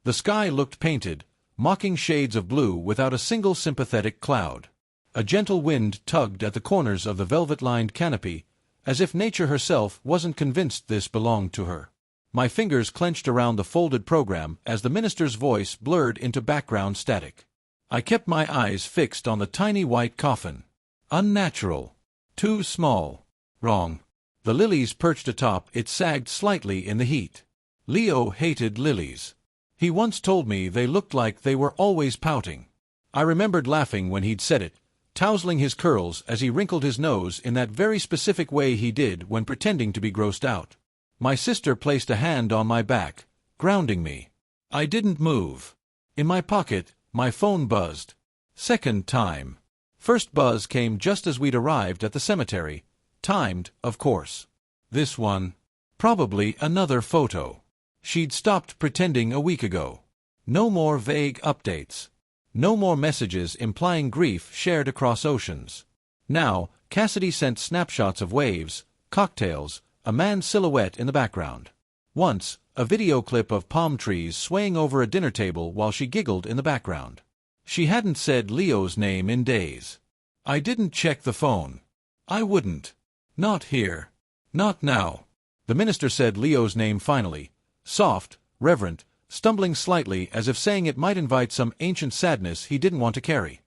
The sky looked painted, mocking shades of blue without a single sympathetic cloud. A gentle wind tugged at the corners of the velvet-lined canopy, as if nature herself wasn't convinced this belonged to her. My fingers clenched around the folded program as the minister's voice blurred into background static. I kept my eyes fixed on the tiny white coffin. Unnatural. Too small. Wrong. The lilies perched atop it sagged slightly in the heat. Leo hated lilies. He once told me they looked like they were always pouting. I remembered laughing when he'd said it, tousling his curls as he wrinkled his nose in that very specific way he did when pretending to be grossed out. My sister placed a hand on my back, grounding me. I didn't move. In my pocket, my phone buzzed. Second time. First buzz came just as we'd arrived at the cemetery. Timed, of course. This one. Probably another photo. She'd stopped pretending a week ago. No more vague updates. No more messages implying grief shared across oceans. Now, Cassidy sent snapshots of waves, cocktails, a man's silhouette in the background. Once, a video clip of palm trees swaying over a dinner table while she giggled in the background. She hadn't said Leo's name in days. I didn't check the phone. I wouldn't. Not here. Not now. The minister said Leo's name finally, soft, reverent, stumbling slightly as if saying it might invite some ancient sadness he didn't want to carry.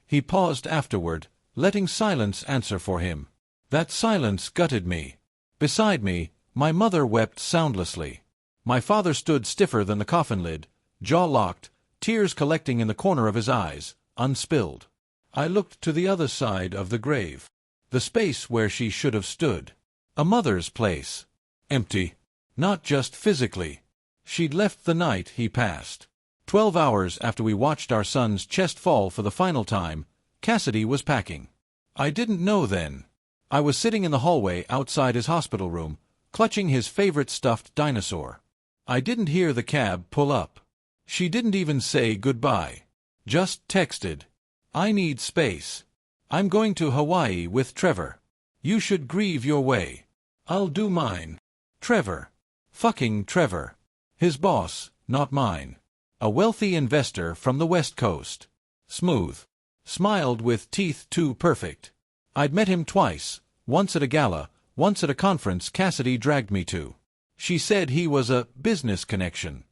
He paused afterward, letting silence answer for him. That silence gutted me. Beside me, my mother wept soundlessly. My father stood stiffer than the coffin lid, jaw locked, tears collecting in the corner of his eyes, unspilled. I looked to the other side of the grave. The space where she should have stood. A mother's place. Empty. Not just physically. She'd left the night he passed. 12 hours after we watched our son's chest fall for the final time, Cassidy was packing. I didn't know then. I was sitting in the hallway outside his hospital room, clutching his favorite stuffed dinosaur. I didn't hear the cab pull up. She didn't even say goodbye. Just texted. I need space. I'm going to Hawaii with Trevor. You should grieve your way. I'll do mine. Trevor. Fucking Trevor. His boss, not mine. A wealthy investor from the West Coast. Smooth. Smiled with teeth too perfect. I'd met him twice, once at a gala, once at a conference Cassidy dragged me to. She said he was a business connection.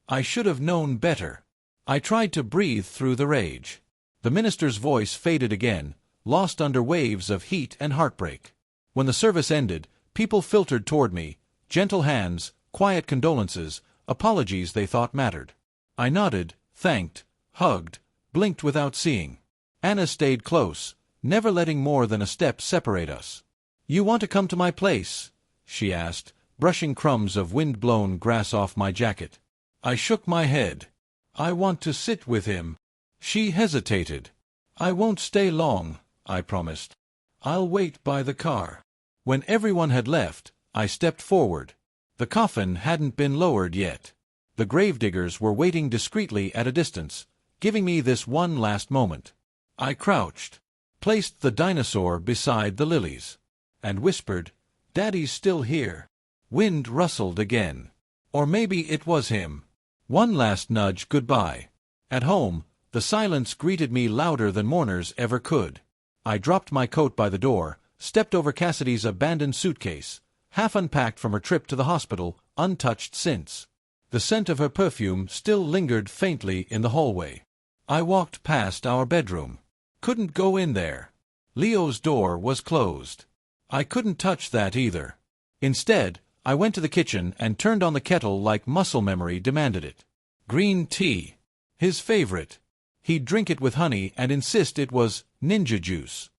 I should have known better. I tried to breathe through the rage. The minister's voice faded again, lost under waves of heat and heartbreak. When the service ended, people filtered toward me, gentle hands, quiet condolences, apologies they thought mattered. I nodded, thanked, hugged, blinked without seeing. Anna stayed close, never letting more than a step separate us. You want to come to my place? She asked, brushing crumbs of wind-blown grass off my jacket. I shook my head. I want to sit with him. She hesitated. I won't stay long, I promised. I'll wait by the car. When everyone had left, I stepped forward. The coffin hadn't been lowered yet. The gravediggers were waiting discreetly at a distance, giving me this one last moment. I crouched, placed the dinosaur beside the lilies, and whispered, "Daddy's still here." Wind rustled again. Or maybe it was him. One last nudge goodbye. At home, the silence greeted me louder than mourners ever could. I dropped my coat by the door, stepped over Cassidy's abandoned suitcase, half unpacked from her trip to the hospital, untouched since. The scent of her perfume still lingered faintly in the hallway. I walked past our bedroom. Couldn't go in there. Leo's door was closed. I couldn't touch that either. Instead, I went to the kitchen and turned on the kettle like muscle memory demanded it. Green tea. His favorite. He'd drink it with honey and insist it was ninja juice.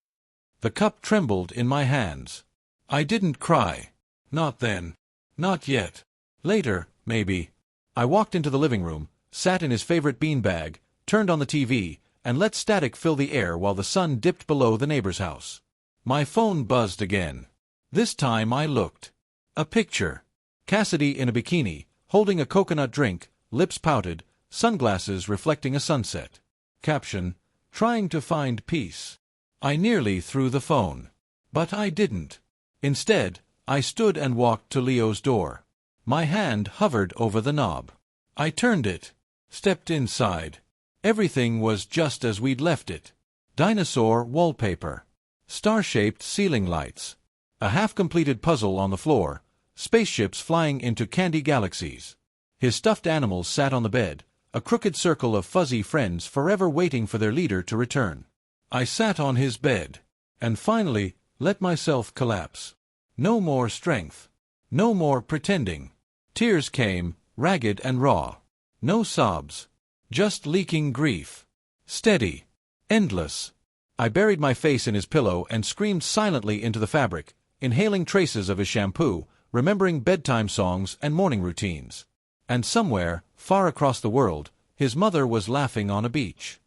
The cup trembled in my hands. I didn't cry. Not then. Not yet. Later, maybe. I walked into the living room, sat in his favorite beanbag, turned on the TV, and let static fill the air while the sun dipped below the neighbor's house. My phone buzzed again. This time I looked. A picture. Cassidy in a bikini, holding a coconut drink, lips pouted, sunglasses reflecting a sunset. Caption, "Trying to find peace." I nearly threw the phone. But I didn't. Instead, I stood and walked to Leo's door. My hand hovered over the knob. I turned it, stepped inside. Everything was just as we'd left it. Dinosaur wallpaper, star-shaped ceiling lights, a half-completed puzzle on the floor, spaceships flying into candy galaxies. His stuffed animals sat on the bed, a crooked circle of fuzzy friends forever waiting for their leader to return. I sat on his bed, and finally let myself collapse. No more strength. No more pretending. Tears came, ragged and raw. No sobs. Just leaking grief. Steady. Endless. I buried my face in his pillow and screamed silently into the fabric, inhaling traces of his shampoo, remembering bedtime songs and morning routines. And somewhere, far across the world, his mother was laughing on a beach.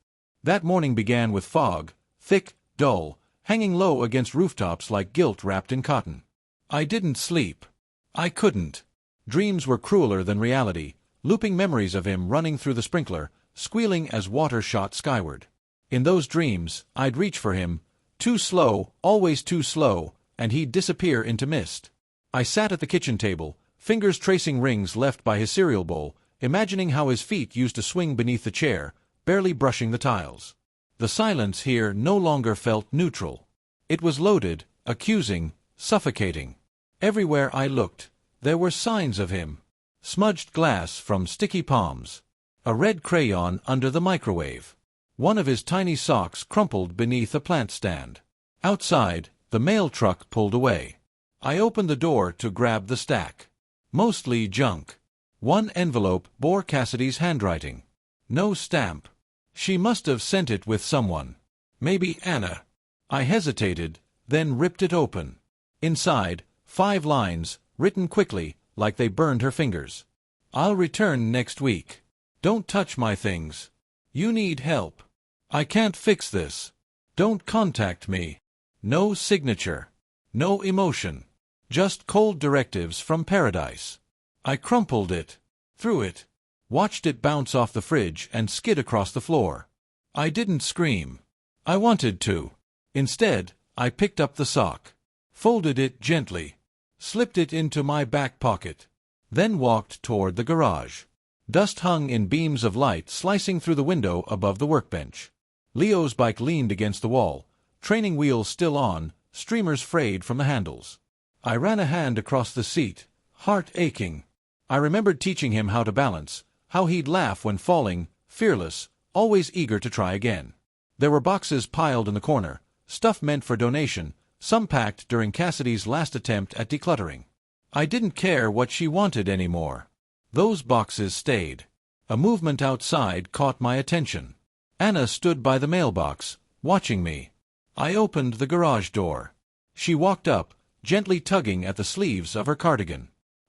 That morning began with fog, thick, dull, hanging low against rooftops like guilt wrapped in cotton. I didn't sleep. I couldn't. Dreams were crueler than reality, looping memories of him running through the sprinkler, squealing as water shot skyward. In those dreams, I'd reach for him, too slow, always too slow, and he'd disappear into mist. I sat at the kitchen table, fingers tracing rings left by his cereal bowl, imagining how his feet used to swing beneath the chair, barely brushing the tiles. The silence here no longer felt neutral. It was loaded, accusing, suffocating. Everywhere I looked, there were signs of him. Smudged glass from sticky palms. A red crayon under the microwave. One of his tiny socks crumpled beneath a plant stand. Outside, the mail truck pulled away. I opened the door to grab the stack. Mostly junk. One envelope bore Cassidy's handwriting. No stamp. She must have sent it with someone. Maybe Anna. I hesitated, then ripped it open. Inside, 5 lines, written quickly, like they burned her fingers. I'll return next week. Don't touch my things. You need help. I can't fix this. Don't contact me. No signature. No emotion. Just cold directives from paradise. I crumpled it, threw it, watched it bounce off the fridge and skid across the floor. I didn't scream. I wanted to. Instead, I picked up the sock, folded it gently, slipped it into my back pocket, then walked toward the garage. Dust hung in beams of light slicing through the window above the workbench. Leo's bike leaned against the wall, training wheels still on, streamers frayed from the handles. I ran a hand across the seat, heart aching. I remembered teaching him how to balance, how he'd laugh when falling, fearless, always eager to try again. There were boxes piled in the corner, stuff meant for donation, some packed during Cassidy's last attempt at decluttering. I didn't care what she wanted anymore. Those boxes stayed. A movement outside caught my attention. Anna stood by the mailbox, watching me. I opened the garage door. She walked up, gently tugging at the sleeves of her cardigan.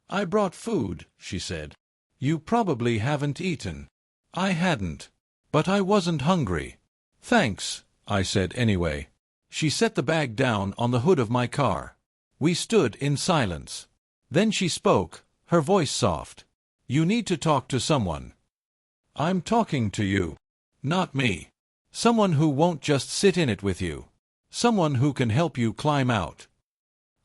"I brought food," she said. "You probably haven't eaten." I hadn't. But I wasn't hungry. "Thanks," I said anyway. She set the bag down on the hood of my car. We stood in silence. Then she spoke, her voice soft. "You need to talk to someone." "I'm talking to you." "Not me. Someone who won't just sit in it with you. Someone who can help you climb out."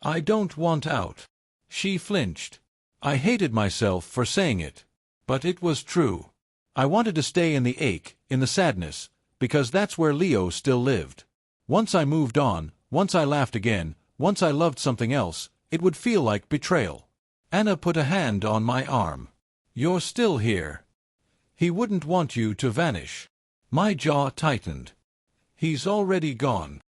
"I don't want out." She flinched. I hated myself for saying it. But it was true. I wanted to stay in the ache, in the sadness, because that's where Leo still lived. Once I moved on, once I laughed again, once I loved something else, it would feel like betrayal. Anna put a hand on my arm. "You're still here. He wouldn't want you to vanish." My jaw tightened. "He's already gone."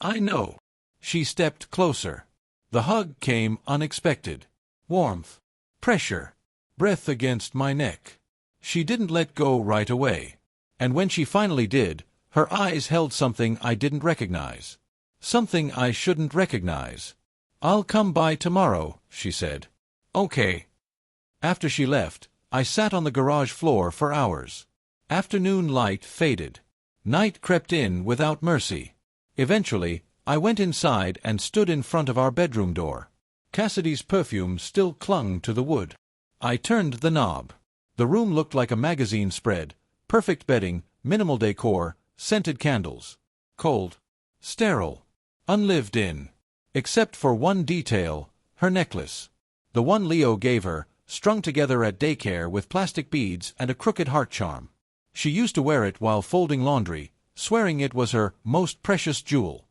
"I know." She stepped closer. The hug came unexpected. Warmth. Pressure. Breath against my neck. She didn't let go right away. And when she finally did, her eyes held something I didn't recognize. Something I shouldn't recognize. "I'll come by tomorrow," she said. "Okay." After she left, I sat on the garage floor for hours. Afternoon light faded. Night crept in without mercy. Eventually, I went inside and stood in front of our bedroom door. Cassidy's perfume still clung to the wood. I turned the knob. The room looked like a magazine spread, perfect bedding, minimal decor, scented candles. Cold. Sterile. Unlived in. Except for one detail, her necklace. The one Leo gave her, strung together at daycare with plastic beads and a crooked heart charm. She used to wear it while folding laundry, swearing it was her most precious jewel.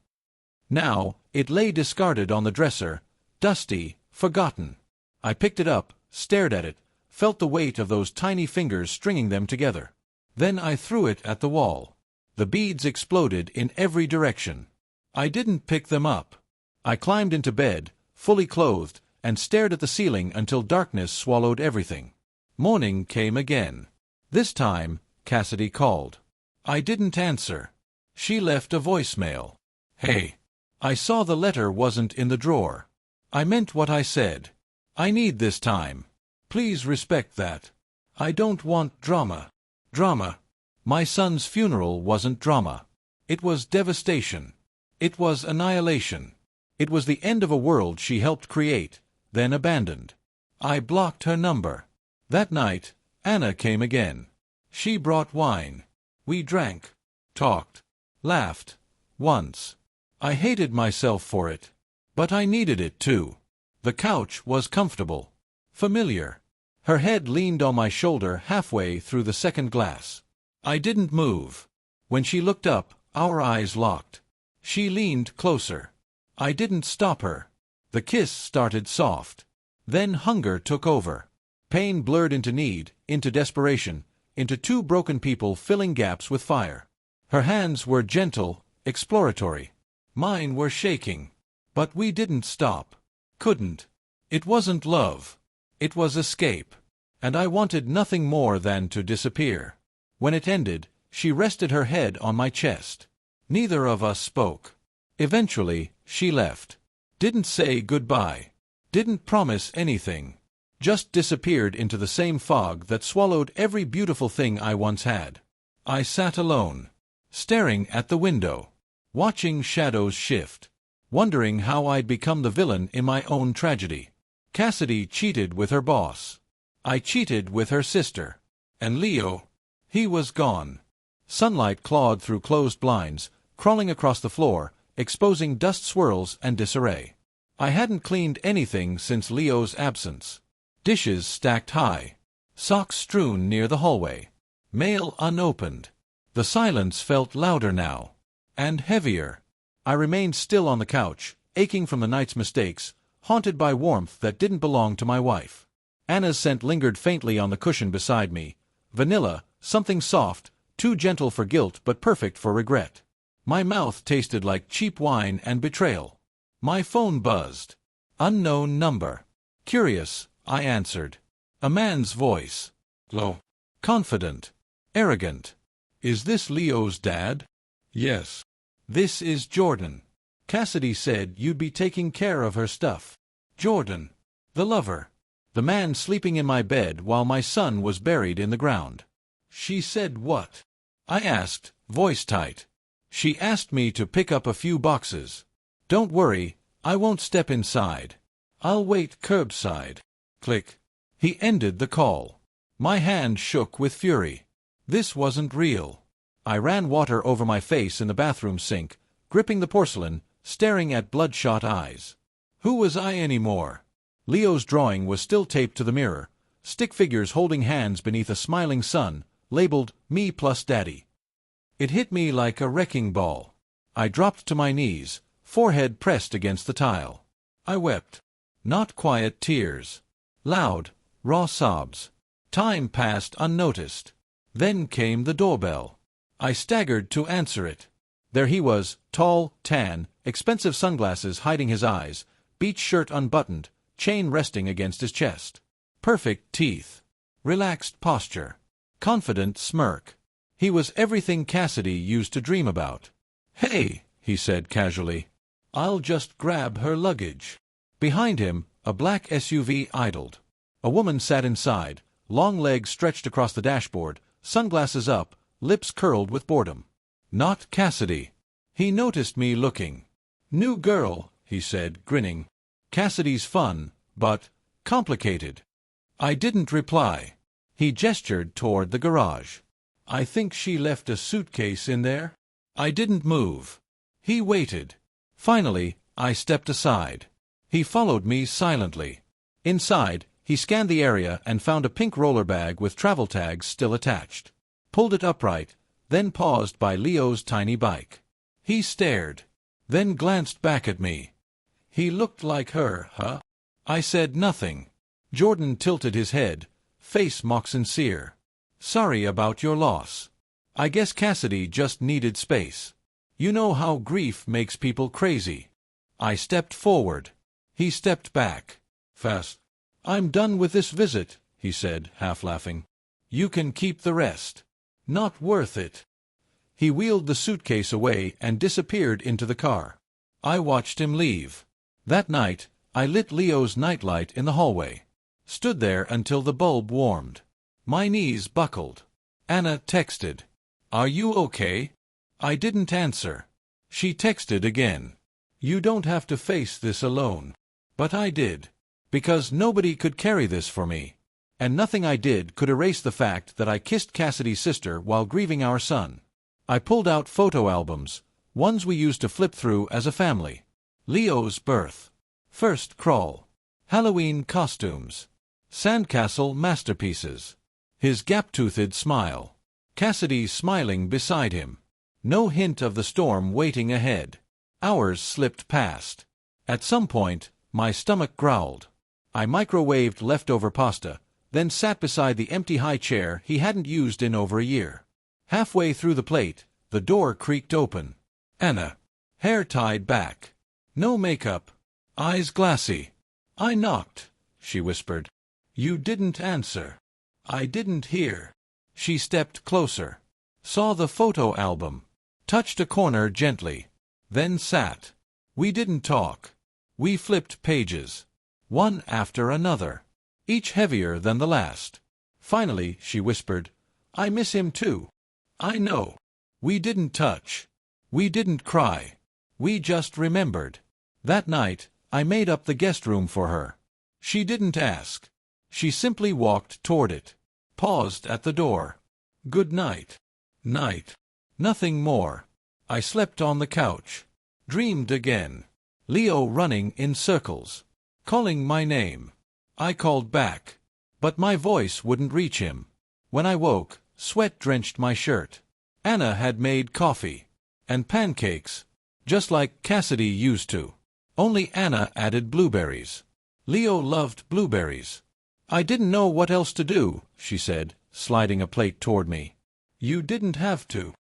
Now, it lay discarded on the dresser, dusty, forgotten. I picked it up, stared at it, felt the weight of those tiny fingers stringing them together. Then I threw it at the wall. The beads exploded in every direction. I didn't pick them up. I climbed into bed, fully clothed, and stared at the ceiling until darkness swallowed everything. Morning came again. This time, Cassidy called. I didn't answer. She left a voicemail. Hey. I saw the letter wasn't in the drawer. I meant what I said. I need this time. Please respect that. I don't want drama. Drama. My son's funeral wasn't drama. It was devastation. It was annihilation. It was the end of a world she helped create, then abandoned. I blocked her number. That night, Anna came again. She brought wine. We drank, talked, laughed. Once. I hated myself for it. But I needed it too. The couch was comfortable. Familiar. Her head leaned on my shoulder halfway through the second glass. I didn't move. When she looked up, our eyes locked. She leaned closer. I didn't stop her. The kiss started soft. Then hunger took over. Pain blurred into need, into desperation, into two broken people filling gaps with fire. Her hands were gentle, exploratory. Mine were shaking. But we didn't stop. Couldn't. It wasn't love. It was escape. And I wanted nothing more than to disappear. When it ended, she rested her head on my chest. Neither of us spoke. Eventually, she left. Didn't say goodbye. Didn't promise anything. Just disappeared into the same fog that swallowed every beautiful thing I once had. I sat alone, staring at the window, watching shadows shift, wondering how I'd become the villain in my own tragedy. Cassidy cheated with her boss. I cheated with her sister. And Leo, he was gone. Sunlight clawed through closed blinds, crawling across the floor, exposing dust swirls and disarray. I hadn't cleaned anything since Leo's absence. Dishes stacked high. Socks strewn near the hallway. Mail unopened. The silence felt louder now. And heavier. I remained still on the couch, aching from the night's mistakes, haunted by warmth that didn't belong to my wife. Anna's scent lingered faintly on the cushion beside me. Vanilla, something soft, too gentle for guilt but perfect for regret. My mouth tasted like cheap wine and betrayal. My phone buzzed. Unknown number. Curious, I answered. A man's voice. Low. Confident. Arrogant. Is this Leo's dad? Yes. This is Jordan. Cassidy said you'd be taking care of her stuff. Jordan. The lover. The man sleeping in my bed while my son was buried in the ground. She said what? I asked, voice tight. She asked me to pick up a few boxes. Don't worry, I won't step inside. I'll wait curbside. Click. He ended the call. My hand shook with fury. This wasn't real. I ran water over my face in the bathroom sink, gripping the porcelain, staring at bloodshot eyes. Who was I anymore? Leo's drawing was still taped to the mirror, stick figures holding hands beneath a smiling sun, labeled Me plus Daddy. It hit me like a wrecking ball. I dropped to my knees, forehead pressed against the tile. I wept. Not quiet tears. Loud, raw sobs. Time passed unnoticed. Then came the doorbell. I staggered to answer it. There he was, tall, tan, expensive sunglasses hiding his eyes, beach shirt unbuttoned, chain resting against his chest. Perfect teeth. Relaxed posture. Confident smirk. He was everything Cassidy used to dream about. Hey, he said casually. I'll just grab her luggage. Behind him, a black SUV idled. A woman sat inside, long legs stretched across the dashboard, sunglasses up, lips curled with boredom. Not Cassidy. He noticed me looking. New girl, he said, grinning. Cassidy's fun, but complicated. I didn't reply. He gestured toward the garage. I think she left a suitcase in there. I didn't move. He waited. Finally, I stepped aside. He followed me silently. Inside, He scanned the area and found a pink roller bag with travel tags still attached. Pulled it upright, then paused by Leo's tiny bike. He stared, then glanced back at me. He looked like her, huh? I said nothing. Jordan tilted his head, face mock sincere. Sorry about your loss. I guess Cassidy just needed space. You know how grief makes people crazy. I stepped forward. He stepped back. Fast. I'm done with this visit, he said, half laughing. You can keep the rest. Not worth it. He wheeled the suitcase away and disappeared into the car. I watched him leave. That night, I lit Leo's nightlight in the hallway. Stood there until the bulb warmed. My knees buckled. Anna texted. Are you okay? I didn't answer. She texted again. You don't have to face this alone. But I did. Because nobody could carry this for me. And nothing I did could erase the fact that I kissed Cassidy's sister while grieving our son. I pulled out photo albums, ones we used to flip through as a family. Leo's birth. First crawl. Halloween costumes. Sandcastle masterpieces. His gap-toothed smile. Cassidy smiling beside him. No hint of the storm waiting ahead. Hours slipped past. At some point, my stomach growled. I microwaved leftover pasta, then sat beside the empty high chair he hadn't used in over a year. Halfway through the plate, the door creaked open. Anna. Hair tied back. No makeup. Eyes glassy. I knocked, she whispered. You didn't answer. I didn't hear. She stepped closer. Saw the photo album. Touched a corner gently. Then sat. We didn't talk. We flipped pages. One after another. Each heavier than the last. Finally, she whispered, I miss him too. I know. We didn't touch. We didn't cry. We just remembered. That night, I made up the guest room for her. She didn't ask. She simply walked toward it. Paused at the door. Good night. Night. Nothing more. I slept on the couch. Dreamed again. Leo running in circles. Calling my name. I called back. But my voice wouldn't reach him. When I woke, sweat drenched my shirt. Anna had made coffee. And pancakes. Just like Cassidy used to. Only Anna added blueberries. Leo loved blueberries. I didn't know what else to do, she said, sliding a plate toward me. You didn't have to.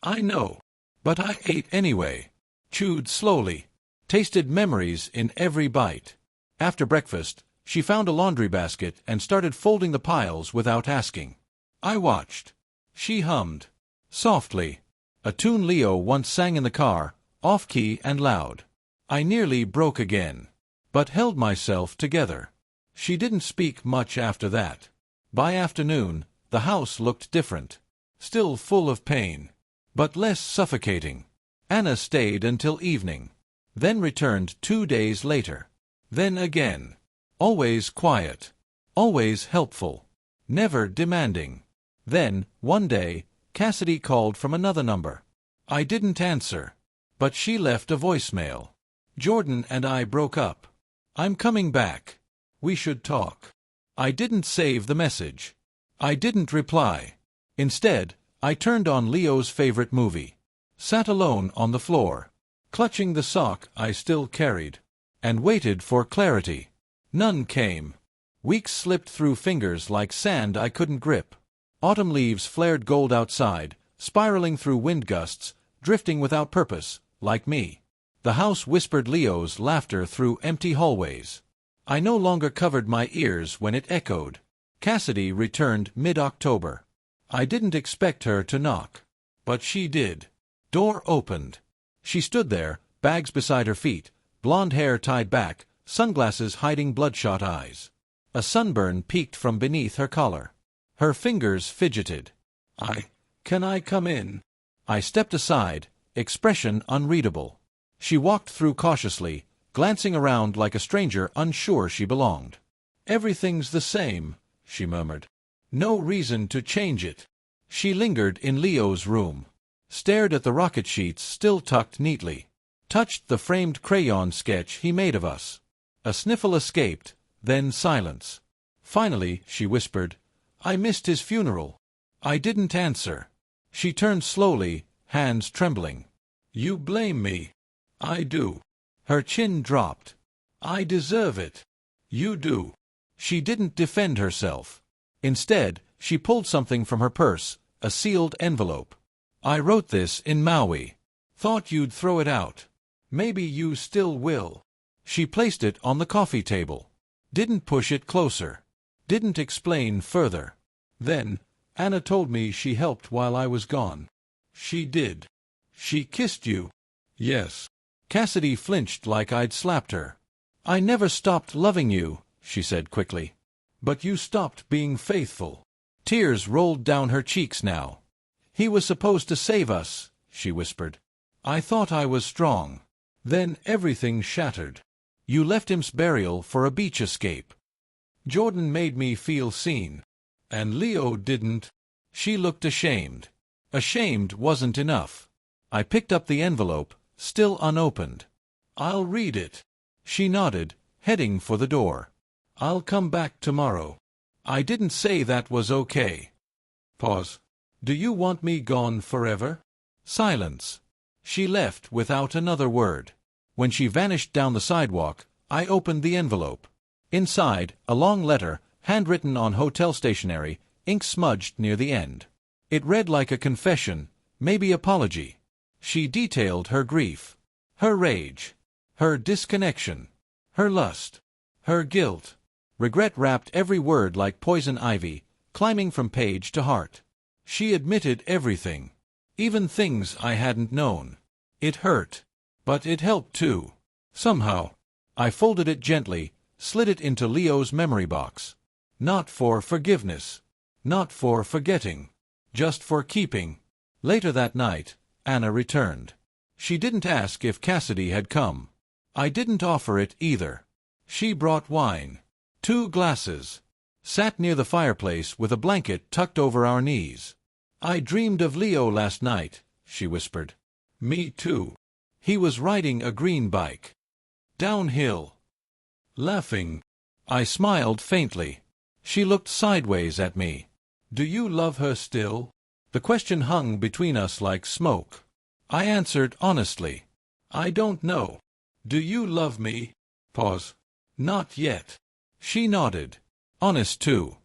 I know. But I ate anyway. Chewed slowly. Tasted memories in every bite. After breakfast, she found a laundry basket and started folding the piles without asking. I watched. She hummed. Softly. A tune Leo once sang in the car, off-key and loud. I nearly broke again. But held myself together. She didn't speak much after that. By afternoon, the house looked different. Still full of pain. But less suffocating. Anna stayed until evening. Then returned 2 days later. Then again. Always quiet. Always helpful. Never demanding. Then, one day, Cassidy called from another number. I didn't answer. But she left a voicemail. Jordan and I broke up. I'm coming back. We should talk. I didn't save the message. I didn't reply. Instead, I turned on Leo's favorite movie. Sat alone on the floor, clutching the sock I still carried, and waited for clarity. None came. Weeks slipped through fingers like sand I couldn't grip. Autumn leaves flared gold outside, spiraling through wind gusts, drifting without purpose, like me. The house whispered Leo's laughter through empty hallways. I no longer covered my ears when it echoed. Cassidy returned mid-October. I didn't expect her to knock. But she did. Door opened. She stood there, bags beside her feet, blonde hair tied back, sunglasses hiding bloodshot eyes. A sunburn peeked from beneath her collar. Her fingers fidgeted. Can I come in? I stepped aside, expression unreadable. She walked through cautiously, glancing around like a stranger unsure she belonged. Everything's the same, she murmured. No reason to change it. She lingered in Leo's room. Stared at the rocket sheets still tucked neatly. Touched the framed crayon sketch he made of us. A sniffle escaped, then silence. Finally, she whispered, "I missed his funeral." I didn't answer. She turned slowly, hands trembling. "You blame me." "I do." Her chin dropped. "I deserve it." "You do." She didn't defend herself. Instead, she pulled something from her purse, a sealed envelope. "I wrote this in Maui. Thought you'd throw it out. Maybe you still will." She placed it on the coffee table. Didn't push it closer. Didn't explain further. "Then, Anna told me she helped while I was gone." "She did." "She kissed you?" "Yes." Cassidy flinched like I'd slapped her. "I never stopped loving you," she said quickly. "But you stopped being faithful." Tears rolled down her cheeks now. "He was supposed to save us," she whispered. "I thought I was strong. Then everything shattered. You left him's burial for a beach escape. Jordan made me feel seen. And Leo didn't." She looked ashamed. Ashamed wasn't enough. I picked up the envelope, still unopened. "I'll read it." She nodded, heading for the door. "I'll come back tomorrow." I didn't say that was okay. Pause. "Do you want me gone forever?" Silence. She left without another word. When she vanished down the sidewalk, I opened the envelope. Inside, a long letter, handwritten on hotel stationery, ink smudged near the end. It read like a confession, maybe apology. She detailed her grief, her rage, her disconnection, her lust, her guilt. Regret wrapped every word like poison ivy, climbing from page to heart. She admitted everything, even things I hadn't known. It hurt, but it helped too. Somehow. I folded it gently, slid it into Leo's memory box. Not for forgiveness. Not for forgetting. Just for keeping. Later that night, Anna returned. She didn't ask if Cassidy had come. I didn't offer it either. She brought wine. 2 glasses. Sat near the fireplace with a blanket tucked over our knees. "I dreamed of Leo last night," she whispered. "Me too. He was riding a green bike. Downhill. Laughing." I smiled faintly. She looked sideways at me. "Do you love her still?" The question hung between us like smoke. I answered honestly. "I don't know." "Do you love me?" Pause. "Not yet." She nodded. Honest too.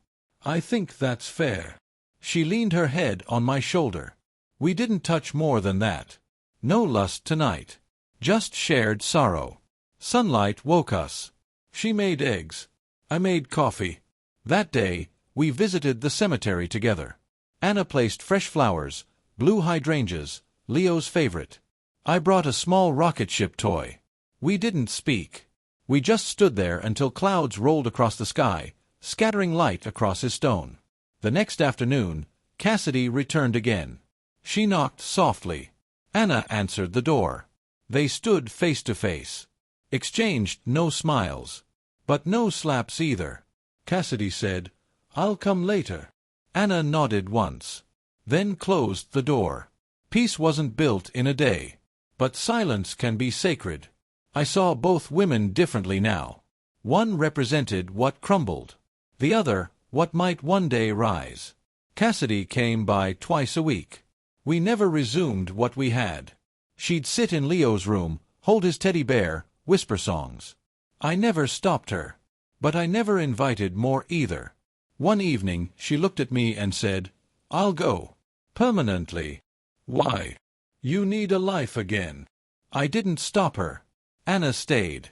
"I think that's fair." She leaned her head on my shoulder. We didn't touch more than that. No lust tonight. Just shared sorrow. Sunlight woke us. She made eggs. I made coffee. That day, we visited the cemetery together. Anna placed fresh flowers, blue hydrangeas, Leo's favorite. I brought a small rocket ship toy. We didn't speak. We just stood there until clouds rolled across the sky, scattering light across his stone. The next afternoon, Cassidy returned again. She knocked softly. Anna answered the door. They stood face to face. Exchanged no smiles. But no slaps either. Cassidy said, "I'll come later." Anna nodded once. Then closed the door. Peace wasn't built in a day. But silence can be sacred. I saw both women differently now. One represented what crumbled. The other, what might one day rise. Cassidy came by twice a week. We never resumed what we had. She'd sit in Leo's room, hold his teddy bear, whisper songs. I never stopped her. But I never invited more either. One evening, she looked at me and said, "I'll go. Permanently." "Why?" "You need a life again." I didn't stop her. Anna stayed.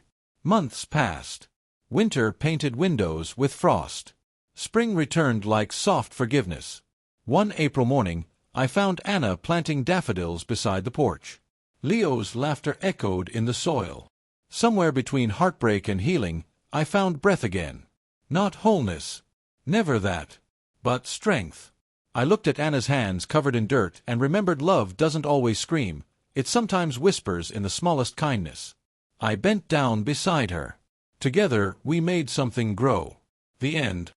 Months passed. Winter painted windows with frost. Spring returned like soft forgiveness. One April morning, I found Anna planting daffodils beside the porch. Leo's laughter echoed in the soil. Somewhere between heartbreak and healing, I found breath again. Not wholeness. Never that. But strength. I looked at Anna's hands covered in dirt and remembered love doesn't always scream. It sometimes whispers in the smallest kindness. I bent down beside her. Together, we made something grow. The end.